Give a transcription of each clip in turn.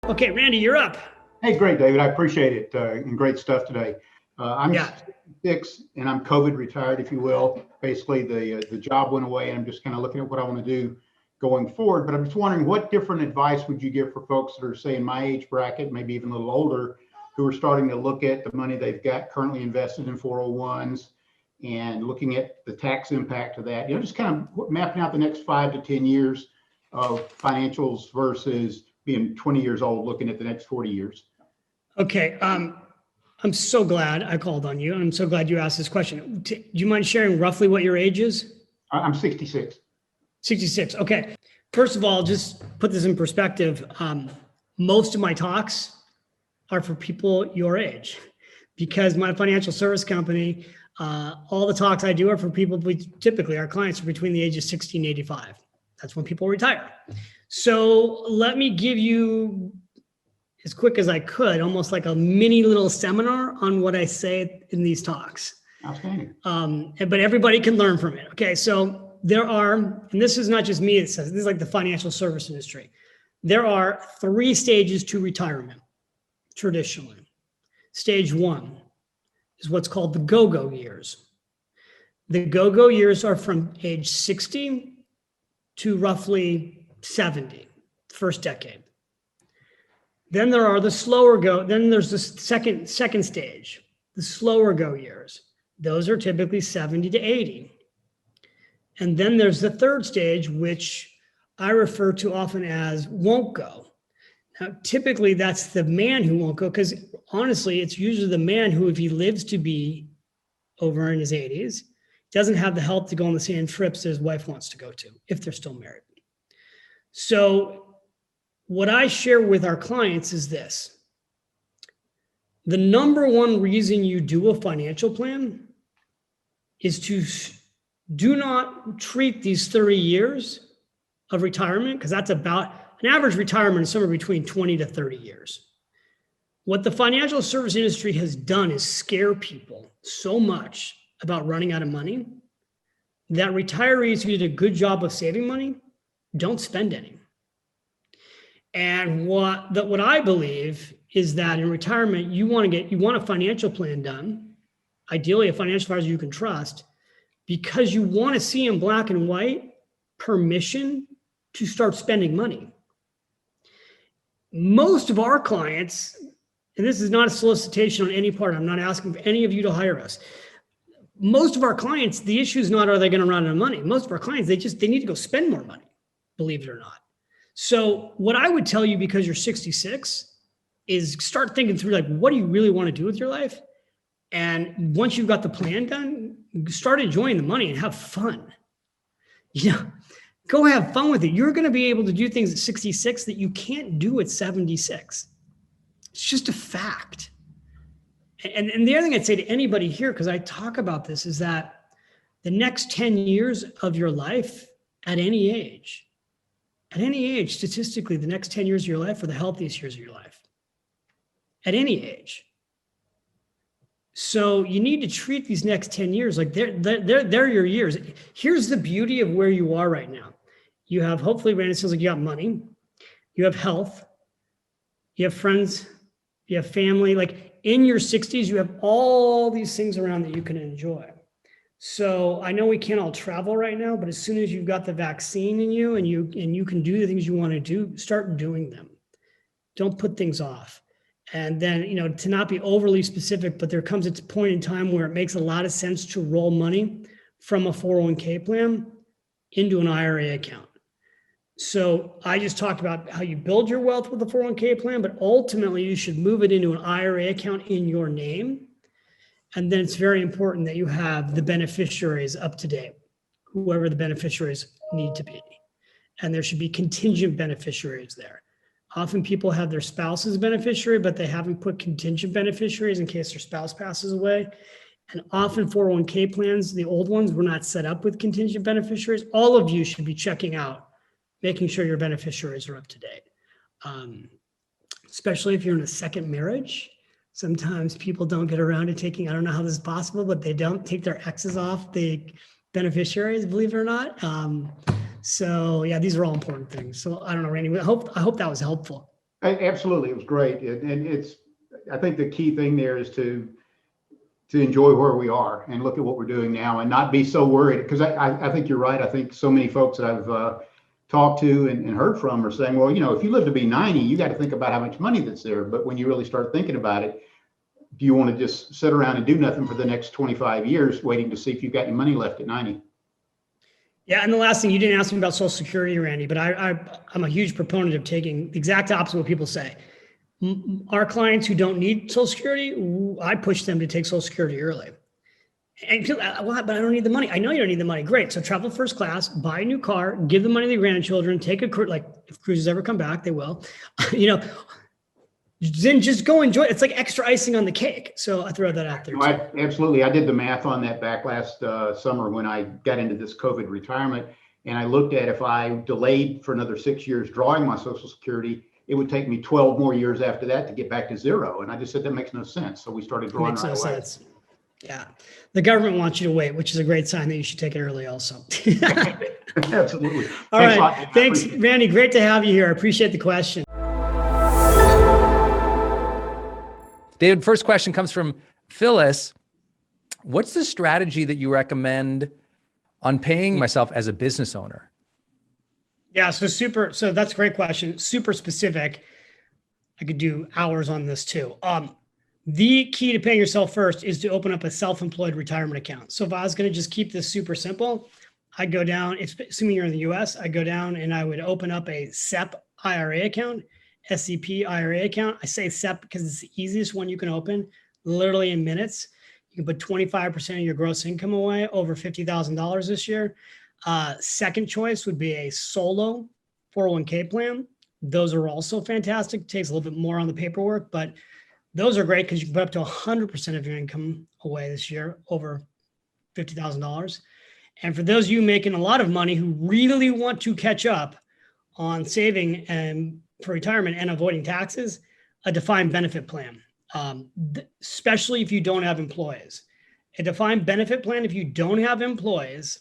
Okay, Randy, you're up. Hey, great, David. I appreciate it, and great stuff today. I'm 66 and I'm COVID retired, if you will. Basically, the job went away, and I'm just kind of looking at what I want to do going forward. But I'm just wondering, what different advice would you give for folks that are, say, in my age bracket, maybe even a little older, who are starting to look at the money they've got currently invested in 401s and looking at the tax impact of that? Just kind of mapping out the next 5 to 10 years of financials versus being 20 years old, looking at the next 40 years. Okay. I'm so glad I called on you. I'm so glad you asked this question. Do you mind sharing roughly what your age is? I'm 66. 66. Okay. First of all, just put this in perspective. Most of my talks are for people your age, because my financial service company, all the talks I do are for people, typically our clients are between the ages 60 and 85. That's when people retire. So let me give you, as quick as I could, almost like a mini little seminar on what I say in these talks. Outstanding. But everybody can learn from it. Okay, so there are, and this is not just me, it says, this is like the financial service industry. There are 3 stages to retirement, traditionally. Stage 1 is what's called the go-go years. The go-go years are from age 60 to roughly 70, first decade. Then there are the slower go, then there's the second stage, the slower go years. Those are typically 70 to 80. And then there's the third stage, which I refer to often as won't go. Now, typically that's the man who won't go, because honestly, it's usually the man who, if he lives to be over in his 80s, doesn't have the health to go on the same trips that his wife wants to go to, if they're still married. So what I share with our clients is this. The number one reason you do a financial plan is to do not treat these 30 years of retirement, because that's about an average retirement is somewhere between 20 to 30 years. What the financial service industry has done is scare people so much about running out of money that retirees who did a good job of saving money don't spend any. And what I believe is that in retirement, you want a financial plan done, ideally a financial advisor you can trust, because you want to see in black and white permission to start spending money. Most of our clients, and this is not a solicitation on any part, I'm not asking for any of you to hire us. Most of our clients, the issue is not, are they going to run out of money? Most of our clients, they need to go spend more money, believe it or not. So what I would tell you, because you're 66, is start thinking through, like, what do you really want to do with your life? And once you've got the plan done, start enjoying the money and have fun. Go have fun with it. You're going to be able to do things at 66 that you can't do at 76. It's just a fact. And the other thing I'd say to anybody here, because I talk about this, is that the next 10 years of your life at any age, statistically, the next 10 years of your life are the healthiest years of your life at any age. So you need to treat these next 10 years like they're your years. Here's the beauty of where you are right now. You have, hopefully, Randy, it sounds like you got money, you have health, you have friends, you have family. Like, in your 60s, you have all these things around that you can enjoy. So I know we can't all travel right now, but as soon as you've got the vaccine in you and you can do the things you want to do, start doing them. Don't put things off. And then, to not be overly specific, but there comes a point in time where it makes a lot of sense to roll money from a 401k plan into an IRA account. So I just talked about how you build your wealth with a 401k plan, but ultimately you should move it into an IRA account in your name. And then it's very important that you have the beneficiaries up to date, whoever the beneficiaries need to be. And there should be contingent beneficiaries there. Often people have their spouse as a beneficiary, but they haven't put contingent beneficiaries in case their spouse passes away. And often 401k plans, the old ones, were not set up with contingent beneficiaries. All of you should be checking out, making sure your beneficiaries are up to date. Especially if you're in a second marriage. Sometimes people don't get around to taking, I don't know how this is possible, but they don't take their exes off the beneficiaries, believe it or not. So yeah, these are all important things. So I don't know, Randy, I hope that was helpful. Absolutely, it was great, and I think the key thing there is to enjoy where we are and look at what we're doing now and not be so worried. Because I think you're right. I think so many folks that I've talked to and heard from are saying, well, if you live to be 90, you got to think about how much money that's there. But when you really start thinking about it, do you want to just sit around and do nothing for the next 25 years waiting to see if you've got any money left at 90? Yeah, and the last thing, you didn't ask me about Social Security, Randy, but I'm a huge proponent of taking the exact opposite of what people say. Our clients who don't need Social Security, I push them to take Social Security early. And people, well, but I don't need the money. I know you don't need the money. Great. So travel first class, buy a new car, give the money to the grandchildren, take a cruise. Like if cruises ever come back, they will. Then just go enjoy it. It's like extra icing on the cake. So I throw that out there. Absolutely. I did the math on that back last summer when I got into this COVID retirement. And I looked at if I delayed for another 6 years drawing my Social Security, it would take me 12 more years after that to get back to zero. And I just said, that makes no sense. So we started drawing right away. Makes no sense. Yeah. The government wants you to wait, which is a great sign that you should take it early also. Absolutely. All right. Thanks, Randy. Great to have you here. I appreciate the question. David, first question comes from Phyllis. What's the strategy that you recommend on paying myself as a business owner? Yeah, so that's a great question. Super specific. I could do hours on this too. The key to paying yourself first is to open up a self-employed retirement account. So if I was going to just keep this super simple, I'd go down, assuming you're in the US, I'd go down and I would open up a SEP IRA account, SEP IRA account. I say SEP because it's the easiest one you can open, literally in minutes. You can put 25% of your gross income away, over $50,000 this year. Second choice would be a solo 401k plan. Those are also fantastic. Takes a little bit more on the paperwork, but those are great because you can put up to 100% of your income away this year, over $50,000. And for those of you making a lot of money who really want to catch up on saving and for retirement and avoiding taxes, a defined benefit plan, especially if you don't have employees. A defined benefit plan, if you don't have employees,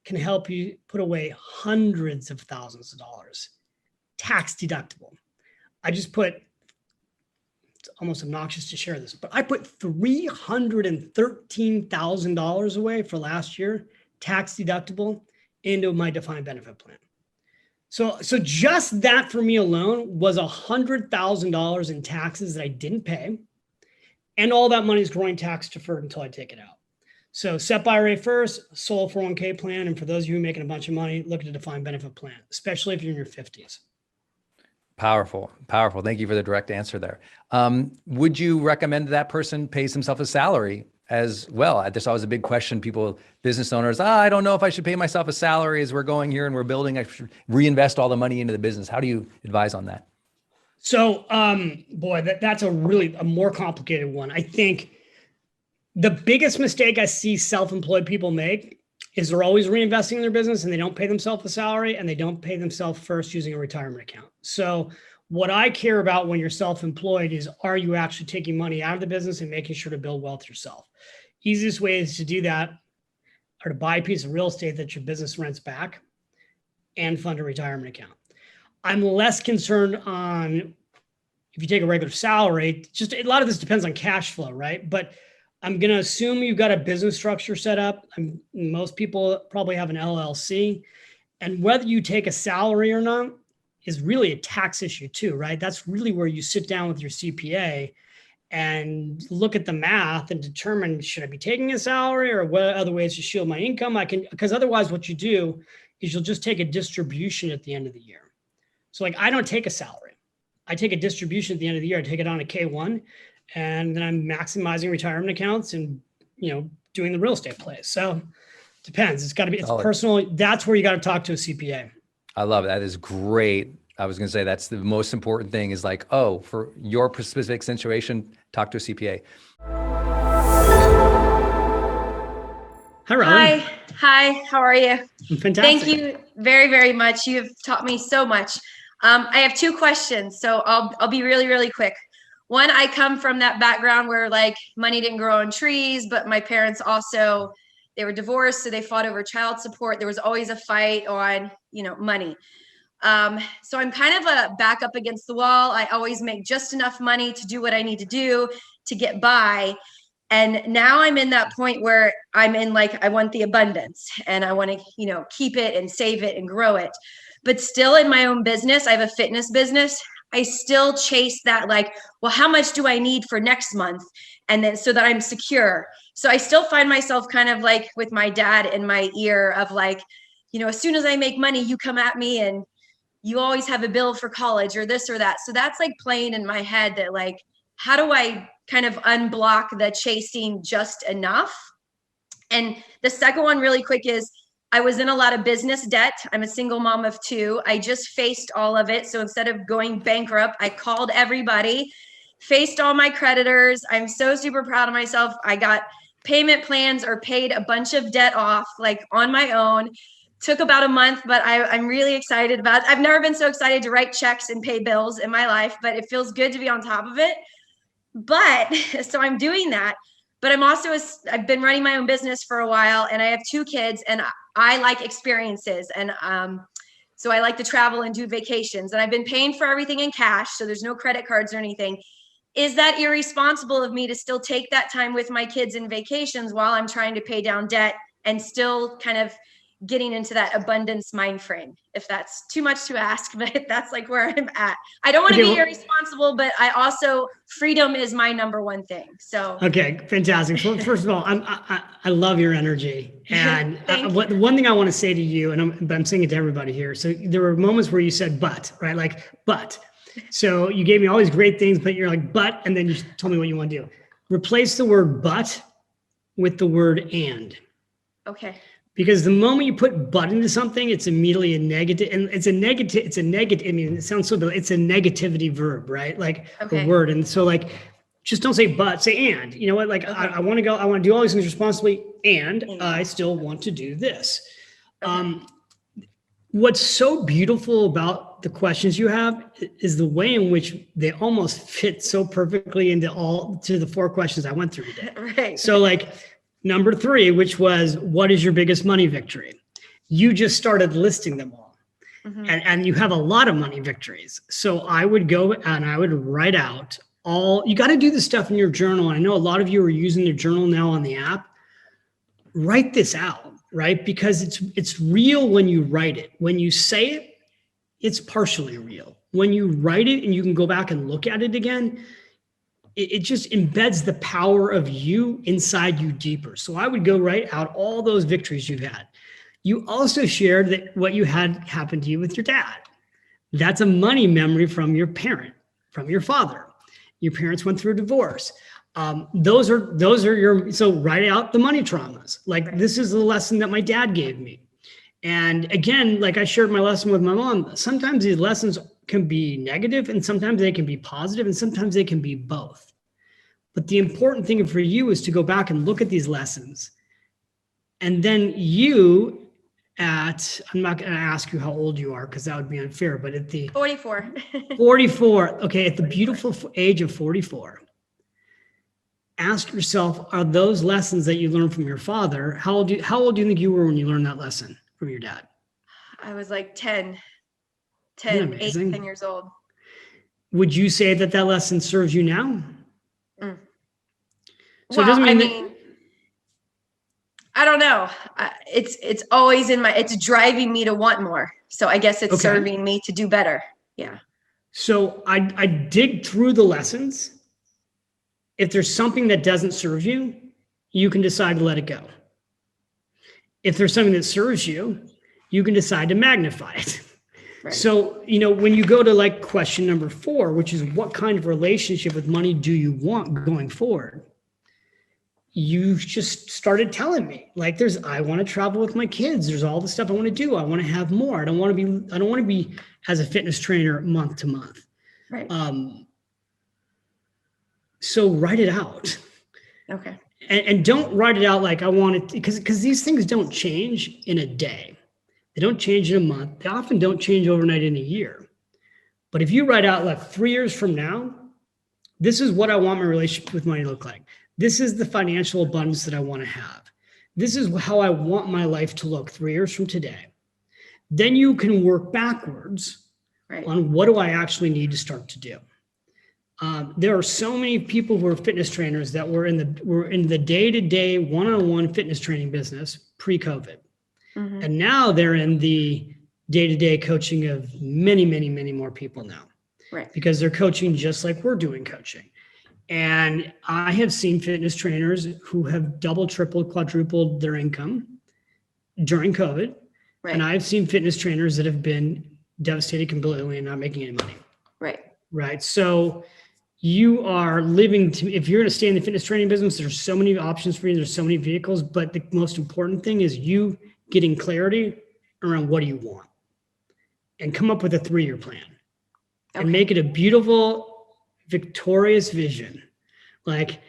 can help you put away hundreds of thousands of dollars, tax deductible. I just put, it's almost obnoxious to share this, but I put $313,000 away for last year, tax deductible, into my defined benefit plan. So just that for me alone was $100,000 in taxes that I didn't pay. And all that money is growing tax deferred until I take it out. So SEP IRA first, solo 401k plan. And for those of you making a bunch of money, look at a defined benefit plan, especially if you're in your 50s. Powerful, powerful. Thank you for the direct answer there. Would you recommend that person pays himself a salary as well? There's always a big question. People, business owners, I don't know if I should pay myself a salary as we're going here and we're building. I should reinvest all the money into the business. How do you advise on that? So, boy, that's a more complicated one. I think the biggest mistake I see self-employed people make is they're always reinvesting in their business and they don't pay themselves a salary and they don't pay themselves first using a retirement account. So what I care about when you're self-employed is, are you actually taking money out of the business and making sure to build wealth yourself? Easiest ways to do that are to buy a piece of real estate that your business rents back and fund a retirement account. I'm less concerned on if you take a regular salary, just a lot of this depends on cash flow, right? But I'm going to assume you've got a business structure set up. Most people probably have an LLC, and whether you take a salary or not is really a tax issue too, right? That's really where you sit down with your CPA and look at the math and determine, should I be taking a salary or what other ways to shield my income? Because otherwise what you do is you'll just take a distribution at the end of the year. So like, I don't take a salary. I take a distribution at the end of the year. I take it on a K1 and then I'm maximizing retirement accounts and, doing the real estate plays. So depends. It's personal. That's where you got to talk to a CPA. I love it. That is great. I was going to say that's the most important thing is like, for your specific situation, talk to a CPA. Hi, Ron. Hi. How are you? Fantastic. Thank you very, very much. You have taught me so much. I have two questions, so I'll be really, really quick. One, I come from that background where like money didn't grow on trees, but my parents also, they were divorced, so they fought over child support. There was always a fight on, money. So I'm kind of a back up against the wall. I always make just enough money to do what I need to do to get by. And now I'm in that point where I'm in like, I want the abundance and I want to, you know, keep it and save it and grow it. But still in my own business, I have a fitness business. I still chase that like, well, how much do I need for next month? And then so that I'm secure. So I still find myself kind of like with my dad in my ear of like, you know, as soon as I make money, you come at me and you always have a bill for college or this or that. So that's like playing in my head that like, how do I kind of unblock the chasing just enough? And the second one really quick is I was in a lot of business debt. I'm a single mom of 2. I just faced all of it. So instead of going bankrupt, I called everybody, faced all my creditors. I'm so super proud of myself. I got payment plans or paid a bunch of debt off like on my own. Took about a month, but I'm really excited about it. I've never been so excited to write checks and pay bills in my life, but it feels good to be on top of it. But so I'm doing that, but I'm also, I've been running my own business for a while and I have 2 kids and I like experiences. And so I like to travel and do vacations and I've been paying for everything in cash. So there's no credit cards or anything. Is that irresponsible of me to still take that time with my kids in vacations while I'm trying to pay down debt and still kind of getting into that abundance mind frame? If that's too much to ask, but that's like where I'm at. I don't want to be irresponsible, but I also, freedom is my number one thing. So. Okay, fantastic. So first of all, I love your energy. And one thing I want to say to you, and I'm saying it to everybody here. So there were moments where you said, but, right? Like, but. So you gave me all these great things, but you're like, but, and then you told me what you want to do. Replace the word but with the word and. Okay. Because the moment you put but into something, it's immediately a negative, and it's a negative, I mean, it sounds so, it's a negativity verb, right? Like a word. And so like, just don't say but, say and. You know what? Like, I want to go, I want to do all these things responsibly, and I still want to do this. What's so beautiful about the questions you have is the way in which they almost fit so perfectly into the 4 questions I went through today. Right. So like, number 3, which was, what is your biggest money victory? You just started listing them all. And you have a lot of money victories. So I would go and I would write out you got to do this stuff in your journal. I know a lot of you are using the journal now on the app. Write this out, right? Because it's real when you write it. When you say it, it's partially real. When you write it and you can go back and look at it again, it just embeds the power of you inside you deeper. So I would go write out all those victories you've had. You also shared that what you had happen to you with your dad. That's a money memory from your parent, from your father. Your parents went through a divorce. Those are so write out the money traumas. Like, this is the lesson that my dad gave me. And again, like I shared my lesson with my mom, sometimes these lessons can be negative and sometimes they can be positive and sometimes they can be both. But the important thing for you is to go back and look at these lessons. And then I'm not going to ask you how old you are because that would be unfair, but at the 44. 44. Okay. At the beautiful age of 44, ask yourself, are those lessons that you learned from your father? How old do you think you were when you learned that lesson from your dad? I was like 10, 8, 10 years old. Would you say that lesson serves you now? So well, I mean, I don't know. It's always it's driving me to want more. So I guess it's serving me to do better. Yeah. So I dig through the lessons. If there's something that doesn't serve you, you can decide to let it go. If there's something that serves you, you can decide to magnify it. Right. So, when you go to like question number 4, which is what kind of relationship with money do you want going forward? You just started telling me like I want to travel with my kids. There's all the stuff I want to do. I want to have more. I don't want to be as a fitness trainer month to month. Right. So write it out. Okay. And don't write it out like I want it, because these things don't change in a day. They don't change in a month. They often don't change overnight in a year. But if you write out like 3 years from now, this is what I want my relationship with money to look like. This is the financial abundance that I want to have. This is how I want my life to look 3 years from today. Then you can work backwards Right. on what do I actually need to start to do. There are so many people who are fitness trainers that were in the day-to-day one-on-one fitness training business pre-COVID. Mhm. And now they're in the day-to-day coaching of many, many, many more people now. Right. Because they're coaching just like we're doing coaching. And I have seen fitness trainers who have double, tripled, quadrupled their income during COVID. Right. And I've seen fitness trainers that have been devastated completely and not making any money. Right. Right. So you are living to, if you're going to stay in the fitness training business, there's so many options for you. There's so many vehicles, but the most important thing is you getting clarity around what do you want and come up with a 3-year plan and make it a beautiful, victorious vision. Like,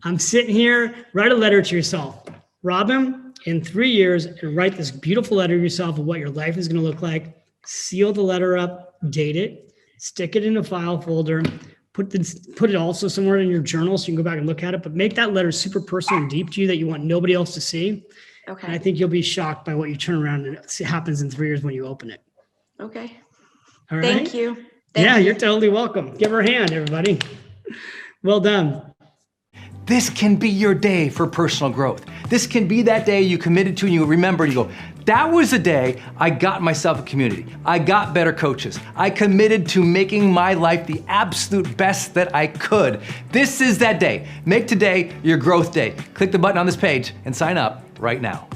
I'm sitting here, write a letter to yourself, Robin, in 3 years, and write this beautiful letter to yourself of what your life is going to look like. Seal the letter up, date it, stick it in a file folder, put it also somewhere in your journal so you can go back and look at it, but make that letter super personal and deep to you that you want nobody else to see. Okay. And I think you'll be shocked by what you turn around and it happens in 3 years when you open it. Okay. All right. Thank you. Thank Yeah, you. you're totally welcome. Give her a hand, everybody. Well done. This can be your day for personal growth. This can be that day you committed to and you remember and you go, that was the day I got myself a community. I got better coaches. I committed to making my life the absolute best that I could. This is that day. Make today your growth day. Click the button on this page and sign up right now.